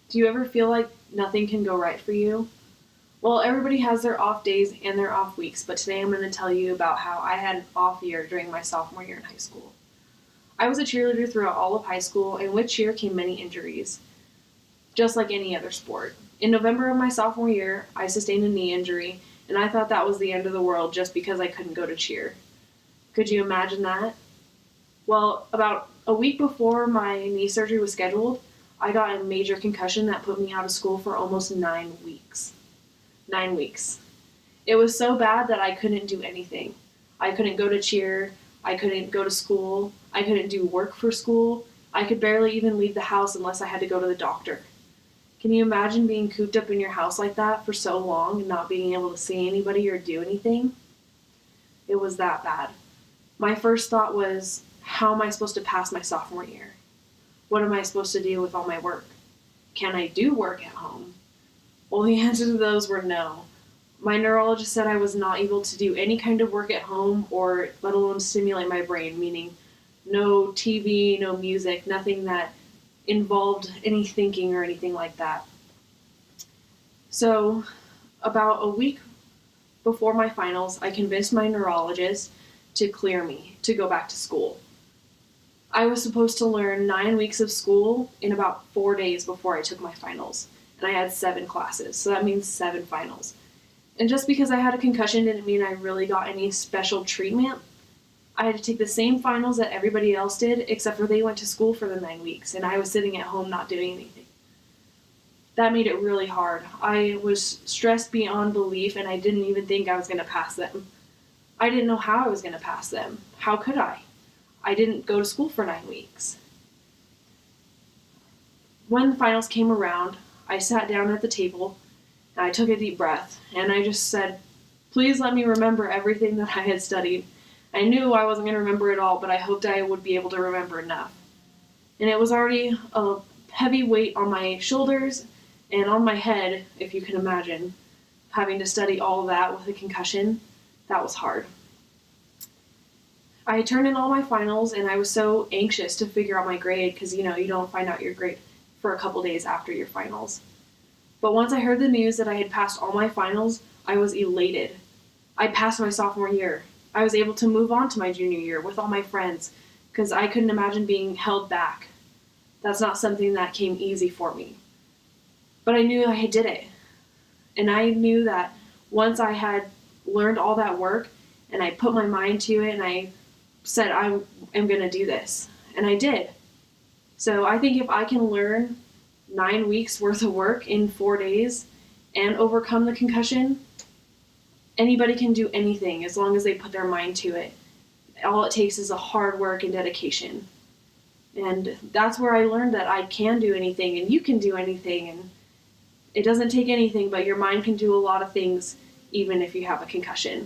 Do you ever feel like nothing can go right for you? Well, everybody has their off days and their off weeks, but today I'm going to tell you about how I had an off year during my sophomore year in high school. I was a cheerleader throughout all of high school, and with cheer came many injuries, just like any other sport. In November of my sophomore year, I sustained a knee injury, and I thought that was the end of the world just because I couldn't go to cheer. Could you imagine that? Well, about a week before my knee surgery was scheduled, I got a major concussion that put me out of school for almost 9 weeks. 9 weeks. It was so bad that I couldn't do anything. I couldn't go to cheer. I couldn't go to school. I couldn't do work for school. I could barely even leave the house unless I had to go to the doctor. Can you imagine being cooped up in your house like that for so long and not being able to see anybody or do anything? It was that bad. My first thought was, how am I supposed to pass my sophomore year? What am I supposed to do with all my work? Can I do work at home? Well, the answer to those were no. My neurologist said I was not able to do any kind of work at home or let alone stimulate my brain, meaning no TV, no music, nothing that involved any thinking or anything like that. So, about a week before my finals, I convinced my neurologist to clear me to go back to school. I was supposed to learn 9 weeks of school in about 4 days before I took my finals, and I had 7 classes, so that means 7 finals. And just because I had a concussion didn't mean I really got any special treatment. I had to take the same finals that everybody else did, except for they went to school for the 9 weeks, and I was sitting at home not doing anything. That made it really hard. I was stressed beyond belief, and I didn't even think I was going to pass them. I didn't know how I was going to pass them. How could I? I didn't go to school for 9 weeks. When the finals came around, I sat down at the table, and I took a deep breath, and I just said, please let me remember everything that I had studied. I knew I wasn't going to remember it all, but I hoped I would be able to remember enough. And it was already a heavy weight on my shoulders and on my head, if you can imagine, having to study all of that with a concussion. That was hard. I turned in all my finals, and I was so anxious to figure out my grade because, you don't find out your grade for a couple days after your finals. But once I heard the news that I had passed all my finals, I was elated. I passed my sophomore year. I was able to move on to my junior year with all my friends because I couldn't imagine being held back. That's not something that came easy for me. But I knew I did it. And I knew that once I had learned all that work and I put my mind to it and I said, I am going to do this. And I did. So I think if I can learn 9 weeks worth of work in 4 days and overcome the concussion, anybody can do anything as long as they put their mind to it. All it takes is a hard work and dedication. And that's where I learned that I can do anything and you can do anything. And it doesn't take anything, but your mind can do a lot of things even if you have a concussion.